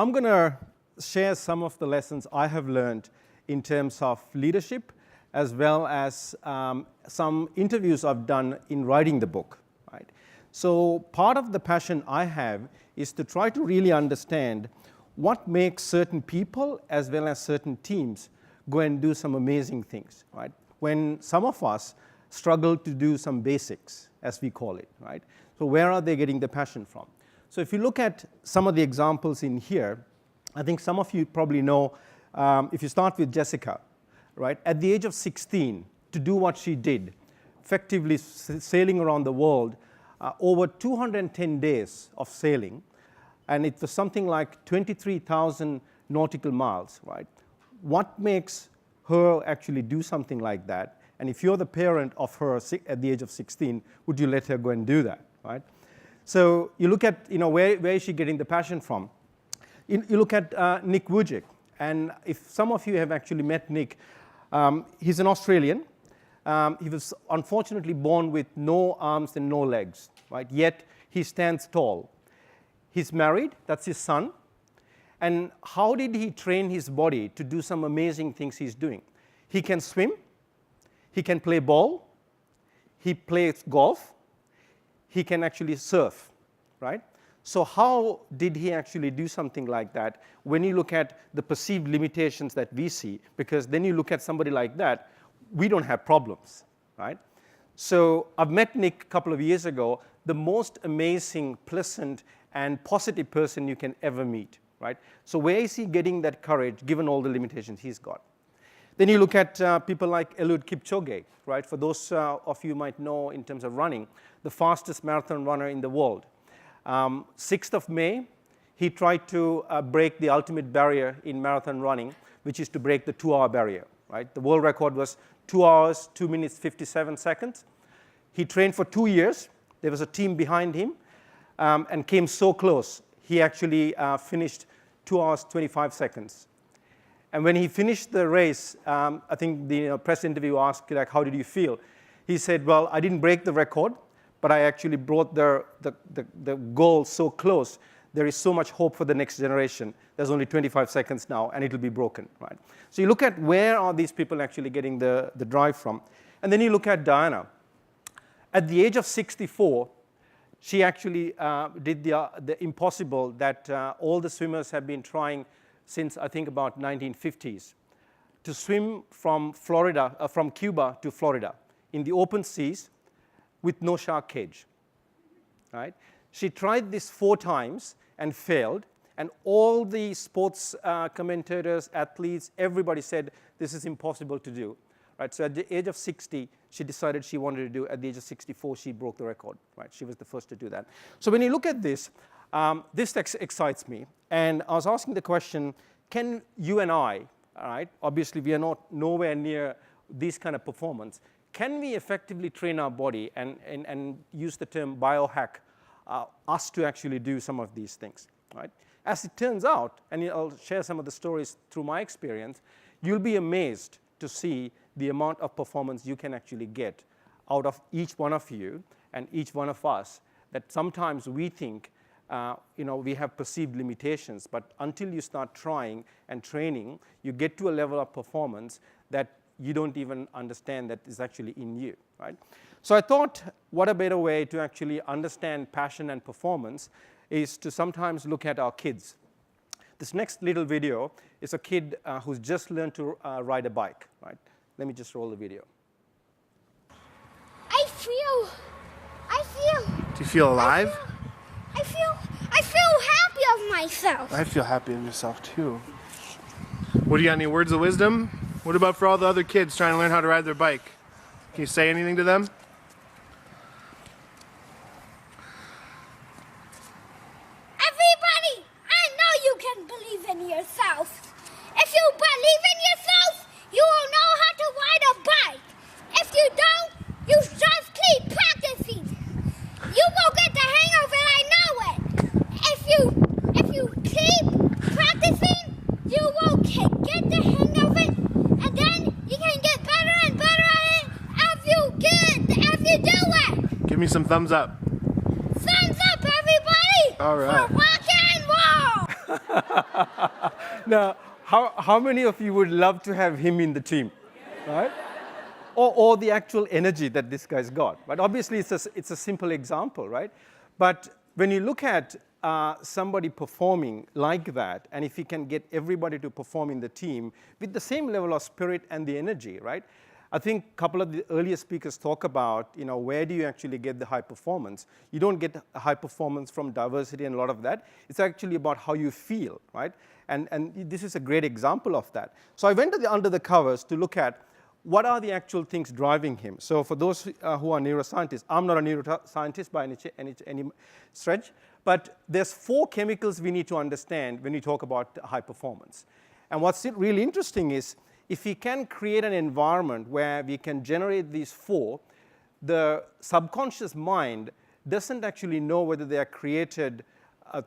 I'm going to share some of the lessons I have learned in terms of leadership, as well as some interviews I've done in writing the book. Right? So part of the passion I have is to try to really understand what makes certain people as well as certain teams go and do some amazing things. Right? When some of us struggle to do some basics, as we call it. Right? So where are they getting the passion from? So if you look at some of the examples in here, I think some of you probably know, if you start with Jessica, right? At the age of 16, to do what she did, effectively sailing around the world, over 210 days of sailing, and it was something like 23,000 nautical miles, right? What makes her actually do something like that? And if you're the parent of her at the age of 16, would you let her go and do that, right? So you look at, where is she getting the passion from? You look at Nick Vujicic, and if some of you have actually met Nick, he's an Australian. He was unfortunately born with no arms and no legs, right? Yet he stands tall. He's married, that's his son. And how did he train his body to do some amazing things he's doing? He can swim, he can play ball, he plays golf, he can actually surf, right? So how did he actually do something like that when you look at the perceived limitations that we see? Because then you look at somebody like that, we don't have problems, right? So I've met Nick a couple of years ago, the most amazing, pleasant, and positive person you can ever meet, right? So where is he getting that courage, given all the limitations he's got? Then you look at people like Eliud Kipchoge, right? For those of you might know in terms of running, the fastest marathon runner in the world. 6th of May, he tried to break the ultimate barrier in marathon running, which is to break the 2-hour barrier, right? The world record was 2 hours, 2 minutes, 57 seconds. He trained for 2 years. There was a team behind him and came so close. He actually finished 2 hours, 25 seconds. And when he finished the race, I think the press interview asked, like, how did you feel? He said, well, I didn't break the record, but I actually brought the goal so close. There is so much hope for the next generation. There's only 25 seconds now, and it'll be broken, right? So you look at where are these people actually getting the drive from. And then you look at Diana. At the age of 64, she actually did the impossible that all the swimmers have been trying since, I think, about 1950s, to swim from Cuba to Florida in the open seas with no shark cage, right? She tried this 4 times and failed, and all the sports commentators, athletes, everybody said, this is impossible to do, right? So at the age of 60, she decided she wanted to do. At the age of 64, she broke the record, right? She was the first to do that. So when you look at this, this excites me. And I was asking the question, can you and I, all right, obviously we are nowhere near this kind of performance, can we effectively train our body and use the term biohack us to actually do some of these things, right? As it turns out, and I'll share some of the stories through my experience, you'll be amazed to see the amount of performance you can actually get out of each one of you and each one of us, that sometimes we think we have perceived limitations, but until you start trying and training, you get to a level of performance that you don't even understand that is actually in you, right? So I thought, what a better way to actually understand passion and performance is to sometimes look at our kids. This next little video is a kid who's just learned to ride a bike, right? Let me just roll the video. I feel. Do you feel alive? I feel happy of myself. I feel happy of yourself too. What do you got? Any words of wisdom? What about for all the other kids trying to learn how to ride their bike? Can you say anything to them? Everybody, I know you can believe in yourself. If you believe in yourself, you will know how to ride a bike. If you don't, you just keep practicing. You will get the hang of it, I know it. If you keep practicing, you will get the hang of it, and then you can get better and better at it as you do it. Give me some thumbs up. Thumbs up, everybody! All right. For rock and roll! Now, how many of you would love to have him in the team, right? Or the actual energy that this guy's got, right? Obviously, it's a simple example, right? But when you look at somebody performing like that, and if you can get everybody to perform in the team with the same level of spirit and the energy, right? I think a couple of the earlier speakers talk about, where do you actually get the high performance? You don't get high performance from diversity and a lot of that. It's actually about how you feel, right? And this is a great example of that. So I went under the covers to look at what are the actual things driving him. So for those who are neuroscientists, I'm not a neuroscientist by any stretch, but there's 4 chemicals we need to understand when we talk about high performance. And what's really interesting is, if we can create an environment where we can generate these 4, the subconscious mind doesn't actually know whether they are created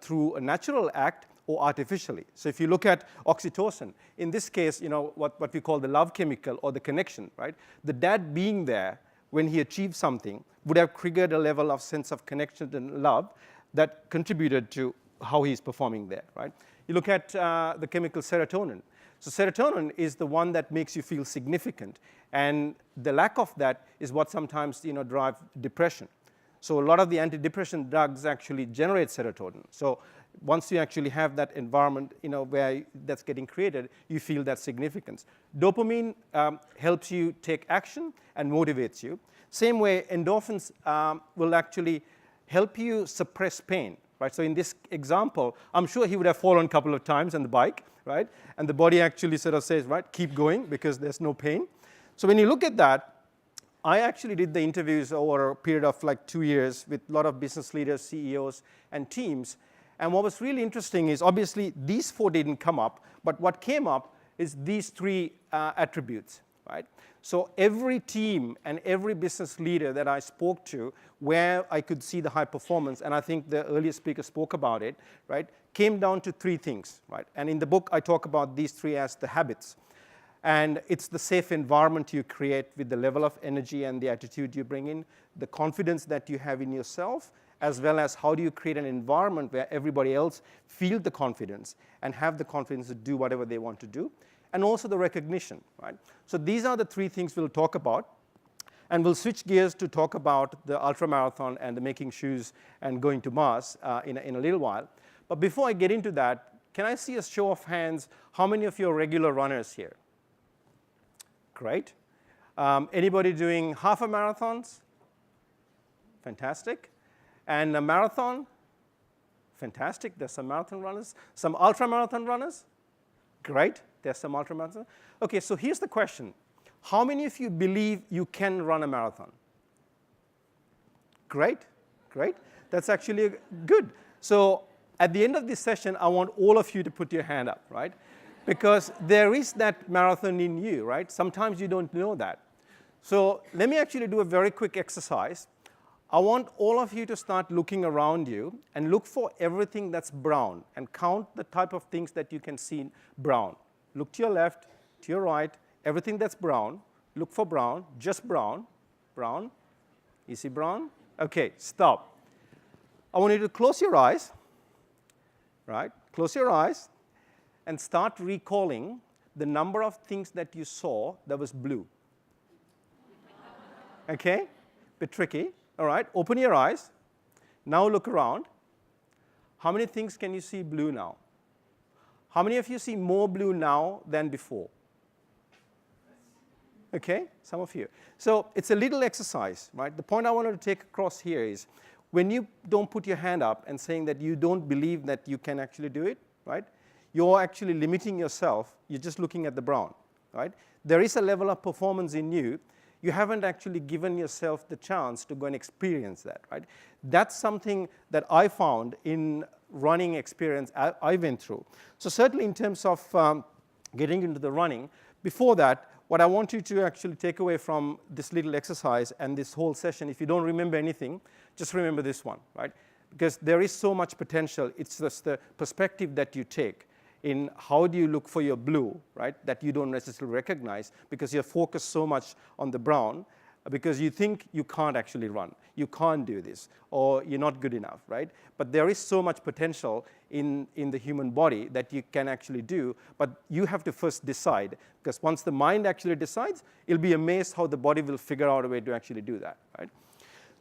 through a natural act or artificially. So if you look at oxytocin, in this case, what we call the love chemical or the connection, right? The dad being there when he achieved something would have triggered a level of sense of connection and love that contributed to how he's performing there, right? You look at the chemical serotonin. So serotonin is the one that makes you feel significant, and the lack of that is what sometimes drive depression. So a lot of the antidepressant drugs actually generate serotonin. So once you actually have that environment where that's getting created, you feel that significance. Dopamine helps you take action and motivates you. Same way, endorphins will actually help you suppress pain. Right? So in this example, I'm sure he would have fallen a couple of times on the bike, right? And the body actually sort of says, right, keep going because there's no pain. So when you look at that, I actually did the interviews over a period of like 2 years with a lot of business leaders, CEOs, and teams. And what was really interesting is, obviously, these 4 didn't come up, but what came up is these 3 attributes, right? So every team and every business leader that I spoke to, where I could see the high performance, and I think the earlier speaker spoke about it, right, came down to 3 things, right? And in the book, I talk about these 3 as the habits. And it's the safe environment you create with the level of energy and the attitude you bring in, the confidence that you have in yourself, as well as how do you create an environment where everybody else feel the confidence and have the confidence to do whatever they want to do, and also the recognition, right? So these are the 3 things we'll talk about. And we'll switch gears to talk about the ultramarathon and the making shoes and going to Mars in a little while. But before I get into that, can I see a show of hands? How many of you are regular runners here? Great. Anybody doing half a marathons? Fantastic. And a marathon? Fantastic. There's some marathon runners. Some ultra-marathon runners? Great. There's some ultra-marathon. OK, so here's the question. How many of you believe you can run a marathon? Great. Great. That's actually good. So at the end of this session, I want all of you to put your hand up, right? Because there is that marathon in you, right? Sometimes you don't know that. So let me actually do a very quick exercise. I want all of you to start looking around you and look for everything that's brown and count the type of things that you can see brown. Look to your left, to your right, everything that's brown. Look for brown, just brown, brown. You see brown? OK, stop. I want you to close your eyes, right? Close your eyes and start recalling the number of things that you saw that was blue. OK? Bit tricky. All right, open your eyes. Now look around. How many things can you see blue now? How many of you see more blue now than before? OK, some of you. So it's a little exercise, right? The point I wanted to take across here is, when you don't put your hand up and saying that you don't believe that you can actually do it, right? You're actually limiting yourself. You're just looking at the brown, right? There is a level of performance in you. You haven't actually given yourself the chance to go and experience that, right? That's something that I found in running experience I went through. So certainly in terms of getting into the running, before that, what I want you to actually take away from this little exercise and this whole session, if you don't remember anything, just remember this one, right? Because there is so much potential. It's just the perspective that you take in how do you look for your blue, right, that you don't necessarily recognize because you're focused so much on the brown. because you think you can't actually run. You can't do this, or you're not good enough, right? But there is so much potential in the human body that you can actually do, but you have to first decide, because once the mind actually decides, you'll be amazed how the body will figure out a way to actually do that, right?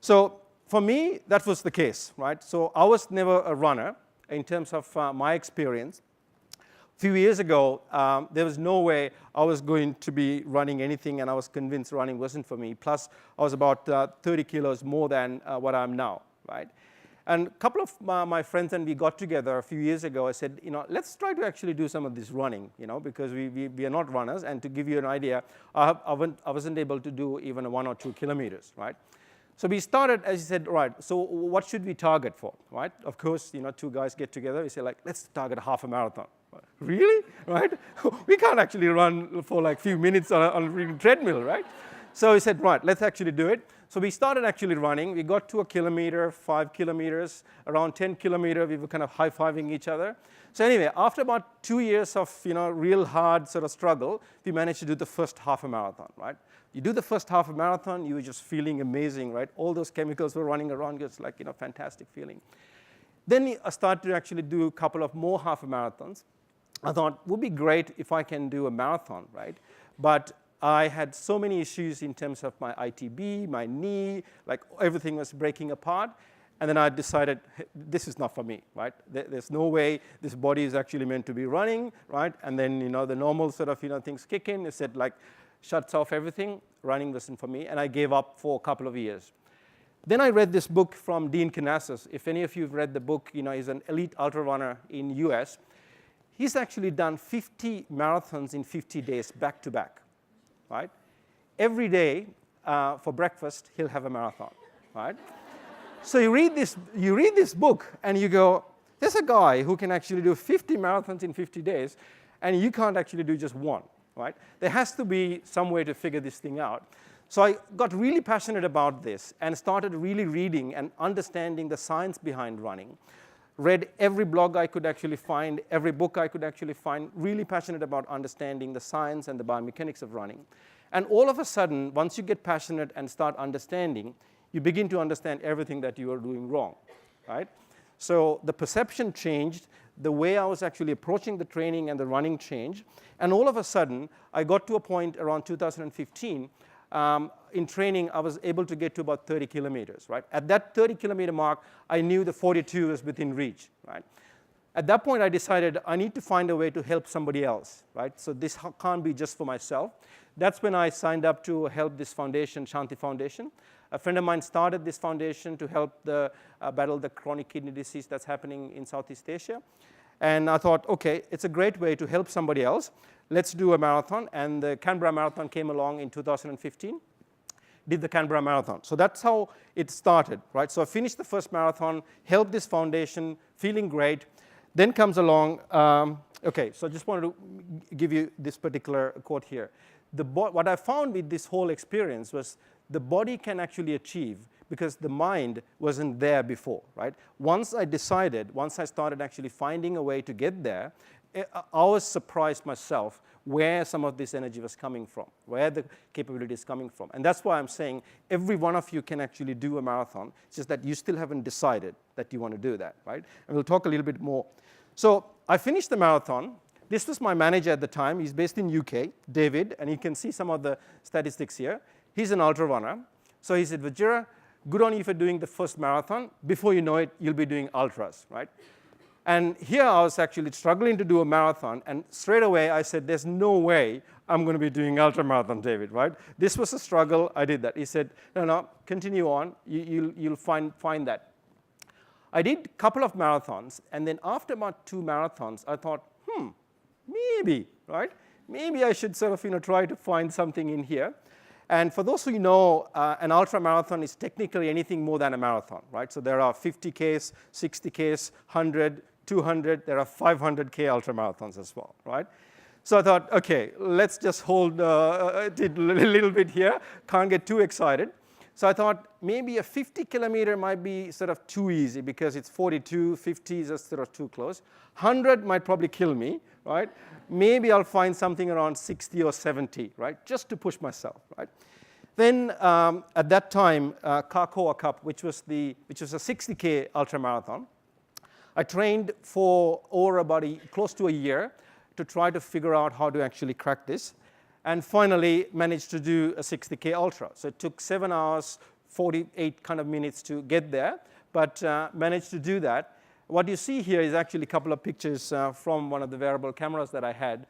So for me, that was the case, right? So I was never a runner in terms of my experience. A few years ago, there was no way I was going to be running anything, and I was convinced running wasn't for me. Plus, I was about 30 kilos more than what I am now, right? And a couple of my friends and we got together a few years ago. I said, let's try to actually do some of this running, because we are not runners. And to give you an idea, I wasn't able to do even 1 or 2 kilometers, right? So we started, as you said, right, so what should we target for, right? Of course, 2 guys get together. We say, like, let's target a half a marathon. Really? Right? We can't actually run for like a few minutes on a treadmill, right? So we said, right, let's actually do it. So we started actually running. We got to 1 kilometer, 5 kilometers, around 10 kilometers. We were kind of high-fiving each other. So anyway, after about 2 years of real hard sort of struggle, we managed to do the first half a marathon, right? You do the first half a marathon, you were just feeling amazing, right? All those chemicals were running around. It's like fantastic feeling. Then I started to actually do a couple of more half marathons. I thought it would be great if I can do a marathon, right? But I had so many issues in terms of my ITB, my knee, like everything was breaking apart. And then I decided, hey, this is not for me, right? There's no way this body is actually meant to be running, right? And then, the normal sort of, things kick in. It said, like, shuts off everything. Running wasn't for me. And I gave up for a couple of years. Then I read this book from Dean Canassis. If any of you have read the book, he's an elite ultra runner in the US. He's actually done 50 marathons in 50 days back to back, right? Every day for breakfast, he'll have a marathon, right? So you read this book and you go, there's a guy who can actually do 50 marathons in 50 days, and you can't actually do just one, right? There has to be some way to figure this thing out. So I got really passionate about this and started really reading and understanding the science behind running. Read every blog I could actually find, every book I could actually find, really passionate about understanding the science and the biomechanics of running. And all of a sudden, once you get passionate and start understanding, you begin to understand everything that you are doing wrong, right? So the perception changed, the way I was actually approaching the training and the running changed, and all of a sudden, I got to a point around 2015. In training, I was able to get to about 30 kilometers, right? At that 30-kilometer mark, I knew the 42 was within reach, right? At that point, I decided I need to find a way to help somebody else, right? So this can't be just for myself. That's when I signed up to help this foundation, Shanti Foundation. A friend of mine started this foundation to help battle the chronic kidney disease that's happening in Southeast Asia. And I thought, okay, it's a great way to help somebody else. Let's do a marathon. And the Canberra Marathon came along in 2015. Did the Canberra Marathon. So that's how it started, right? So I finished the first marathon, helped this foundation, feeling great. Then comes along, okay, so I just wanted to give you this particular quote here. What I found with this whole experience was the body can actually achieve because the mind wasn't there before, right? Once I started actually finding a way to get there, I was surprised myself where some of this energy was coming from, where the capability is coming from. And that's why I'm saying every one of you can actually do a marathon. It's just that you still haven't decided that you want to do that, right? And we'll talk a little bit more. So I finished the marathon. This was my manager at the time. He's based in UK, David, and you can see some of the statistics here. He's an ultra runner. So he said, Vajira, good on you for doing the first marathon. Before you know it, you'll be doing ultras, right? And here I was actually struggling to do a marathon, and straight away I said, there's no way I'm going to be doing ultramarathon, David, right? This was a struggle. I did that. He said, no, continue on. You'll find that. I did a couple of marathons, and then after about 2 marathons, I thought, maybe, right? Maybe I should sort of try to find something in here. And for those who know, an ultramarathon is technically anything more than a marathon, right? So there are 50Ks, 60Ks, 100, 200. There are 500K ultramarathons as well, right? So I thought, okay, let's just hold it a little bit here. Can't get too excited. So I thought maybe a 50-kilometer might be sort of too easy because it's 42, 50 is just sort of too close. 100 might probably kill me, right? Maybe I'll find something around 60 or 70, right? Just to push myself, right? Then at that time, Krakoa Cup, which was a 60K ultramarathon, I trained for over close to a year to try to figure out how to actually crack this, and finally managed to do a 60K ultra. So it took 7 hours, 48 kind of minutes to get there, but managed to do that. What you see here is actually a couple of pictures from one of the wearable cameras that I had.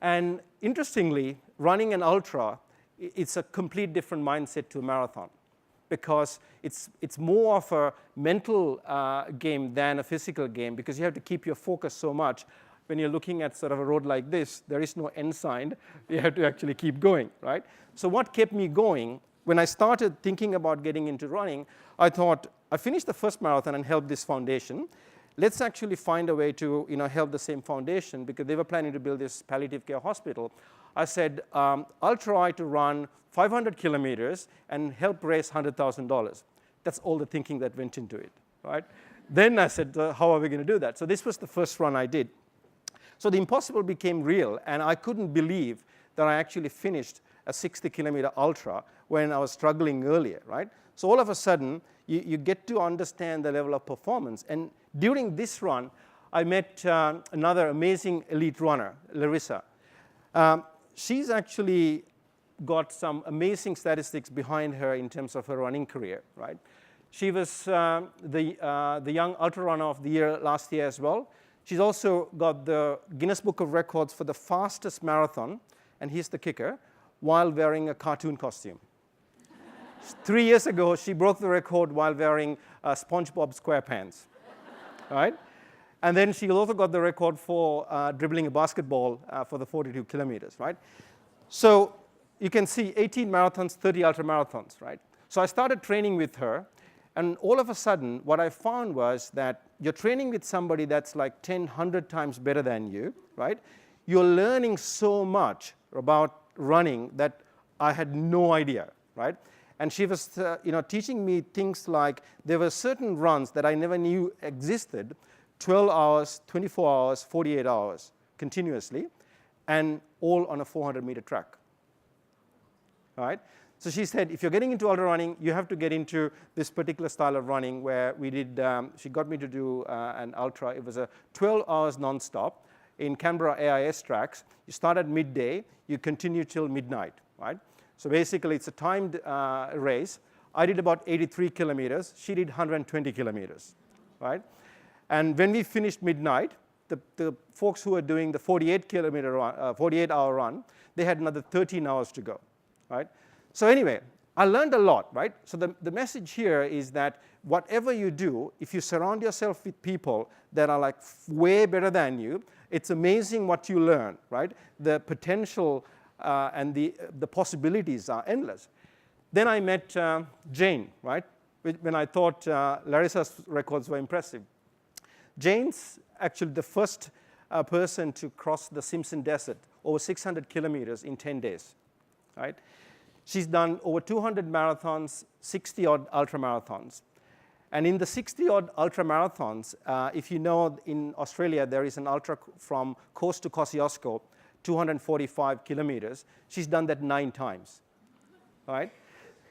And interestingly, running an ultra, it's a complete different mindset to a marathon, because it's more of a mental game than a physical game, because you have to keep your focus so much. When you're looking at sort of a road like this, there is no end sign. You have to actually keep going, right? So what kept me going, when I started thinking about getting into running, I thought, I finished the first marathon and helped this foundation. Let's actually find a way to help the same foundation, because they were planning to build this palliative care hospital. I said, I'll try to run 500 kilometers and help raise $100,000. That's all the thinking that went into it, right? Then I said, how are we going to do that? So this was the first run I did. So the impossible became real, and I couldn't believe that I actually finished a 60-kilometer ultra when I was struggling earlier, right? So all of a sudden, you get to understand the level of performance. And during this run, I met another amazing elite runner, Larissa. She's actually got some amazing statistics behind her in terms of her running career, right? She was the Young Ultra Runner of the Year last year as well. She's also got the Guinness Book of Records for the fastest marathon, and here's the kicker, while wearing a cartoon costume. 3 years ago, she broke the record while wearing SpongeBob SquarePants, right? And then she also got the record for dribbling a basketball for the 42 kilometers, right? So you can see 18 marathons, 30 ultramarathons, right? So I started training with her, and all of a sudden, what I found was that you're training with somebody that's like 10, 100 times better than you, right? You're learning so much about running that I had no idea, right? And she was teaching me things like there were certain runs that I never knew existed, 12 hours, 24 hours, 48 hours continuously, and all on a 400-meter track, right? So she said, if you're getting into ultra running, you have to get into this particular style of running where we did, she got me to do an ultra. It was a 12 hours nonstop in Canberra AIS tracks. You start at midday, you continue till midnight, right? So basically, it's a timed race. I did about 83 kilometers. She did 120 kilometers, right? And when we finished midnight, the folks who were doing the 48-hour run, they had another 13 hours to go, right? So anyway, I learned a lot, right? So the message here is that whatever you do, if you surround yourself with people that are like way better than you, it's amazing what you learn, right? The potential and the possibilities are endless. Then I met Jane, right? When I thought Larissa's records were impressive. Jane's actually the first person to cross the Simpson Desert, over 600 kilometers in 10 days, right? She's done over 200 marathons, 60-odd ultramarathons. And in the 60-odd ultramarathons, if you know, in Australia, there is an ultra from coast to Kosciuszko, 245 kilometers. She's done that 9 times, right?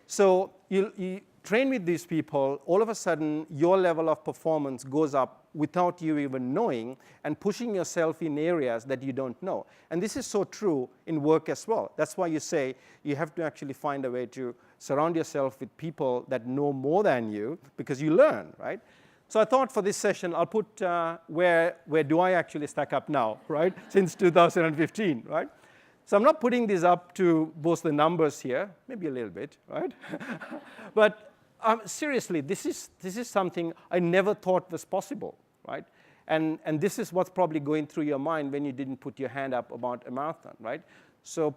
So you train with these people, all of a sudden, your level of performance goes up without you even knowing, and pushing yourself in areas that you don't know. And this is so true in work as well. That's why you say you have to actually find a way to surround yourself with people that know more than you, because you learn, right? So I thought for this session, I'll put where do I actually stack up now, right? Since 2015, right? So I'm not putting this up to boast the numbers here, maybe a little bit, right? But seriously, this is something I never thought was possible, right? And this is what's probably going through your mind when you didn't put your hand up about a marathon, right? So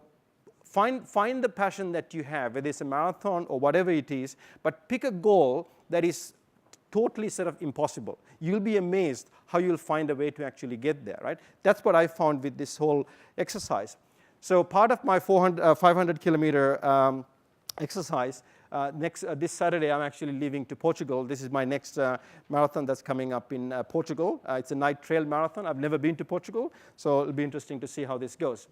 find the passion that you have, whether it's a marathon or whatever it is, but pick a goal that is totally sort of impossible. You'll be amazed how you'll find a way to actually get there, right? That's what I found with this whole exercise. So part of my 500-kilometer exercise, this Saturday, I'm actually leaving to Portugal. This is my next marathon that's coming up in Portugal. It's a night trail marathon. I've never been to Portugal, so it'll be interesting to see how this goes.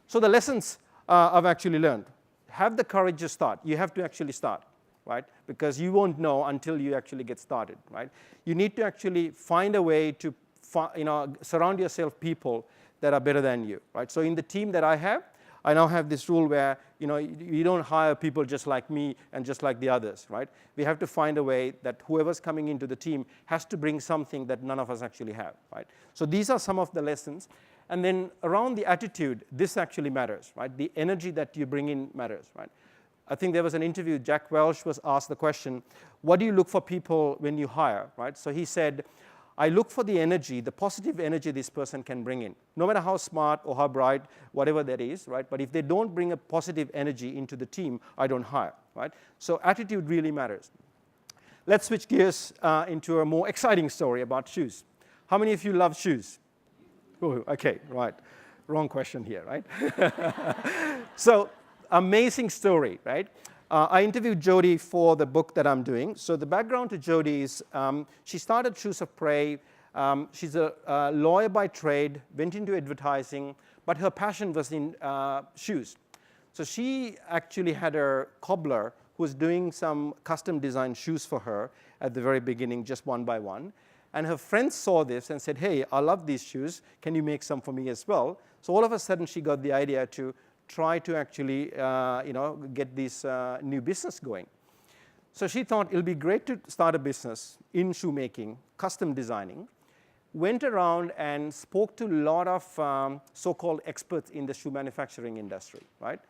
So the lessons I've actually learned. have the courage to start. You have to actually start, right? Because you won't know until you actually get started, right? You need to actually find a way to surround yourself people that are better than you, right? So in the team that I now have this rule where you don't hire people just like me and just like the others, right? We have to find a way that whoever's coming into the team has to bring something that none of us actually have, right? So these are some of the lessons. And then around the attitude, this actually matters, right? The energy that you bring in matters, right? I think there was an interview, Jack Welch was asked the question, what do you look for people when you hire, right? So he said, I look for the energy, the positive energy this person can bring in, no matter how smart or how bright, whatever that is, right? But if they don't bring a positive energy into the team, I don't hire, right? So attitude really matters. Let's switch gears into a more exciting story about shoes. How many of you love shoes? Oh, okay, right. Wrong question here, right? So, amazing story, right? I interviewed Jody for the book that I'm doing. So the background to Jody is she started Shoes of Prey. She's a lawyer by trade, went into advertising, but her passion was in shoes. So she actually had a cobbler who was doing some custom design shoes for her at the very beginning, just one by one. And her friends saw this and said, hey, I love these shoes. Can you make some for me as well? So all of a sudden, she got the idea to try to actually get this new business going. So she thought it'll be great to start a business in shoemaking, custom designing. Went around and spoke to a lot of so-called experts in the shoe manufacturing industry, right?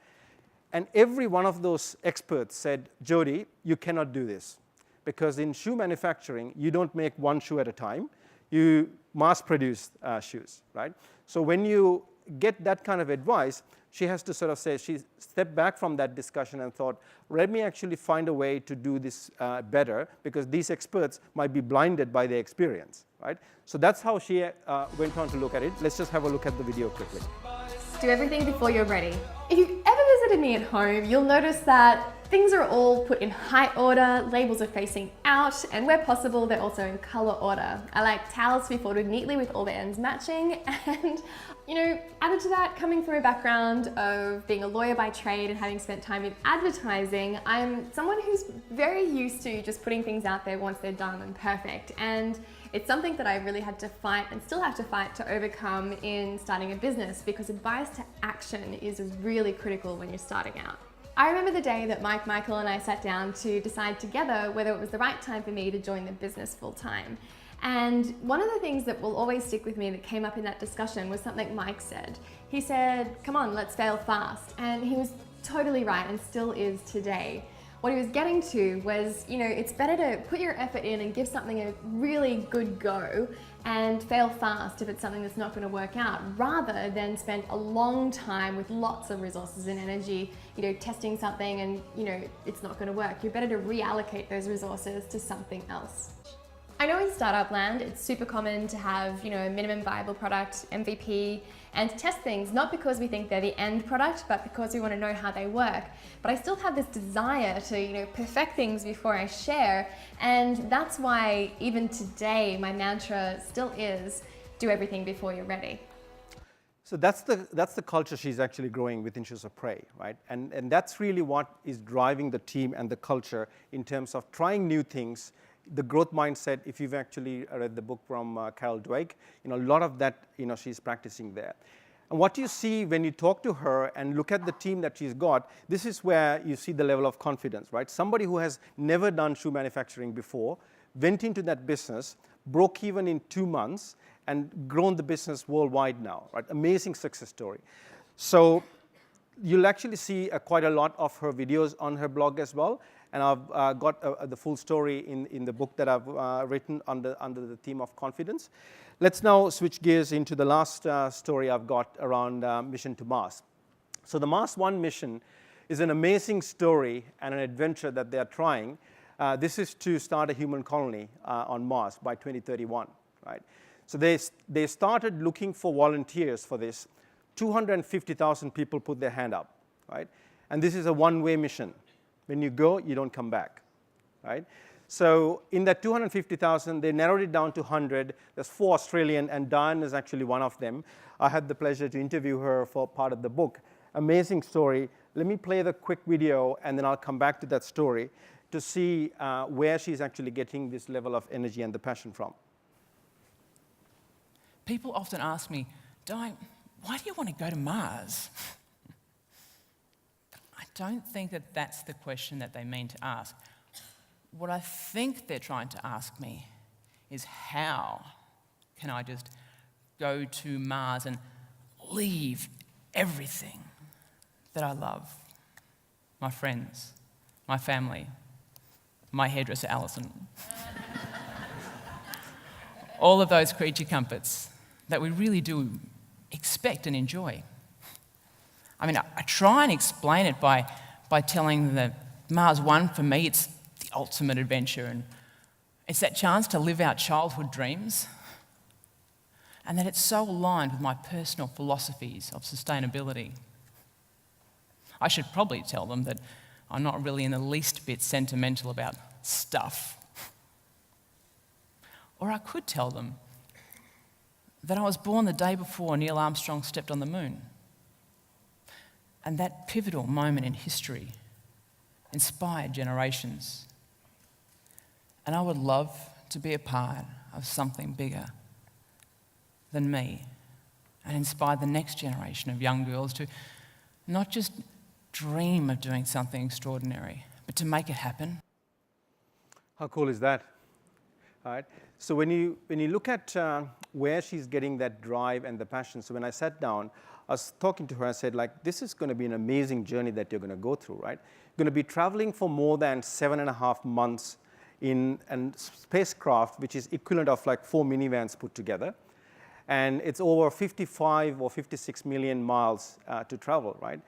And every one of those experts said, Jody, you cannot do this. Because in shoe manufacturing, you don't make one shoe at a time. You mass produce shoes, right? So when you get that kind of advice, she has to sort of say, she stepped back from that discussion and thought, let me actually find a way to do this better, because these experts might be blinded by their experience, right? So that's how she went on to look at it. Let's just have a look at the video quickly. Do everything before you're ready. If you've ever visited me at home, you'll notice that things are all put in height order, labels are facing out, and where possible, they're also in color order. I like towels to be folded neatly with all the ends matching, and added to that, coming from a background of being a lawyer by trade and having spent time in advertising, I'm someone who's very used to just putting things out there once they're done and perfect. And it's something that I really had to fight and still have to fight to overcome in starting a business, because advice to action is really critical when you're starting out. I remember the day that Mike, Michael and I sat down to decide together whether it was the right time for me to join the business full time. And one of the things that will always stick with me that came up in that discussion was something Mike said. He said, come on, let's fail fast. And he was totally right and still is today. What he was getting to was, it's better to put your effort in and give something a really good go and fail fast if it's something that's not going to work out, rather than spend a long time with lots of resources and energy, testing something and, it's not going to work. You're better to reallocate those resources to something else. I know in startup land, it's super common to have, a minimum viable product, MVP, and to test things, not because we think they're the end product, but because we want to know how they work. But I still have this desire to, perfect things before I share. And that's why even today, my mantra still is, do everything before you're ready. So that's the culture she's actually growing within Shoes of Prey, right? And that's really what is driving the team and the culture in terms of trying new things. The growth mindset, if you've actually read the book from Carol Dweck, a lot of that, she's practicing there. And what you see when you talk to her and look at the team that she's got, this is where you see the level of confidence, right? Somebody who has never done shoe manufacturing before, went into that business, broke even in 2 months, and grown the business worldwide now, right? Amazing success story. So you'll actually see quite a lot of her videos on her blog as well. And I've got the full story in the book that I've written under the theme of confidence. Let's now switch gears into the last story I've got around Mission to Mars. So the Mars One mission is an amazing story and an adventure that they are trying. This is to start a human colony on Mars by 2031, right? So they started looking for volunteers for this. 250,000 people put their hand up, right? And this is a one-way mission. When you go, you don't come back, right? So in that 250,000, they narrowed it down to 100. There's 4 Australian, and Diane is actually one of them. I had the pleasure to interview her for part of the book. Amazing story. let me play the quick video, and then I'll come back to that story to see where she's actually getting this level of energy and the passion from. People often ask me, Di, why do you want to go to Mars? I don't think that that's the question that they mean to ask. What I think they're trying to ask me is, how can I just go to Mars and leave everything that I love? My friends, my family, my hairdresser Alison. All of those creature comforts that we really do expect and enjoy. I mean, I try and explain it by telling them that Mars One, for me, it's the ultimate adventure, and it's that chance to live out childhood dreams, and that it's so aligned with my personal philosophies of sustainability. I should probably tell them that I'm not really in the least bit sentimental about stuff. Or I could tell them that I was born the day before Neil Armstrong stepped on the moon. And that pivotal moment in history inspired generations. And I would love to be a part of something bigger than me and inspire the next generation of young girls to not just dream of doing something extraordinary, but to make it happen. How cool is that? All right. So when you look at where she's getting that drive and the passion, so when I sat down, I was talking to her, I said, like, this is going to be an amazing journey that you're going to go through, right? You're going to be traveling for more than 7.5 months in a spacecraft, which is equivalent of like 4 minivans put together. And it's over 55 or 56 million miles to travel, right?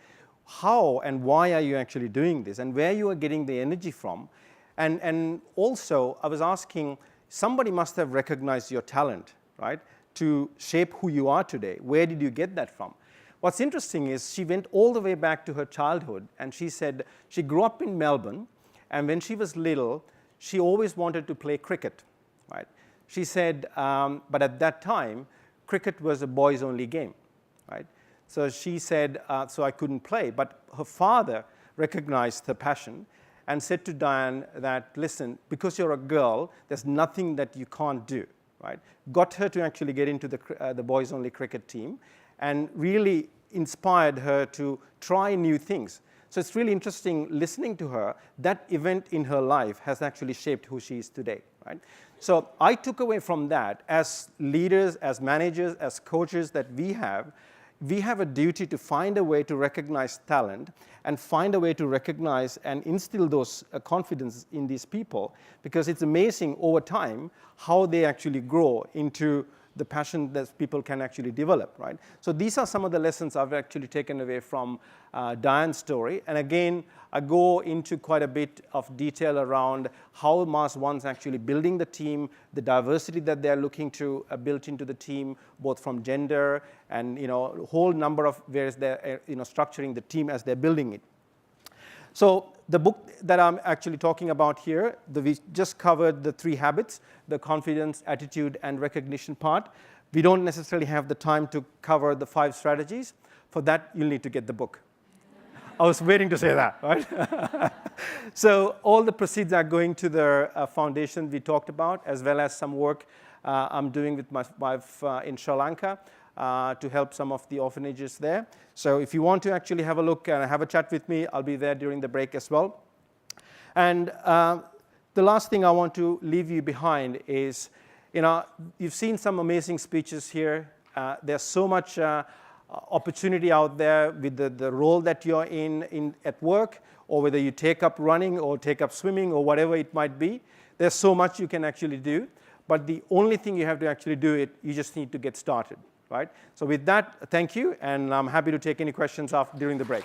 How and why are you actually doing this, and where you are getting the energy from? And also, I was asking, somebody must have recognized your talent, right, to shape who you are today. Where did you get that from? What's interesting is she went all the way back to her childhood, and she said she grew up in Melbourne, and when she was little, she always wanted to play cricket, right? She said, but at that time, cricket was a boys-only game, right? So she said, so I couldn't play. But her father recognized her passion and said to Diane that, listen, because you're a girl, there's nothing that you can't do, right? Got her to actually get into the boys-only cricket team and really inspired her to try new things. So it's really interesting listening to her. That event in her life has actually shaped who she is today, right? So I took away from that, as leaders, as managers, as coaches that we have a duty to find a way to recognize talent and find a way to recognize and instill those confidence in these people, because it's amazing over time how they actually grow into the passion that people can actually develop, right? So these are some of the lessons I've actually taken away from Diane's story. And again, I go into quite a bit of detail around how Mars One's actually building the team, the diversity that they're looking to build into the team, both from gender and a whole number of ways they're structuring the team as they're building it. So the book that I'm actually talking about here, we just covered the 3 habits, the confidence, attitude, and recognition part. We don't necessarily have the time to cover the 5 strategies. For that, you'll need to get the book. I was waiting to say that, right? So all the proceeds are going to the foundation we talked about, as well as some work I'm doing with my wife in Sri Lanka to help some of the orphanages there. So if you want to actually have a look and have a chat with me, I'll be there during the break as well. And the last thing I want to leave you behind is, you've seen some amazing speeches here. There's so much opportunity out there with the role that you're in at work, or whether you take up running or take up swimming or whatever it might be. There's so much you can actually do. But the only thing you have to actually do it, you just need to get started, right? So with that, thank you, and I'm happy to take any questions during the break.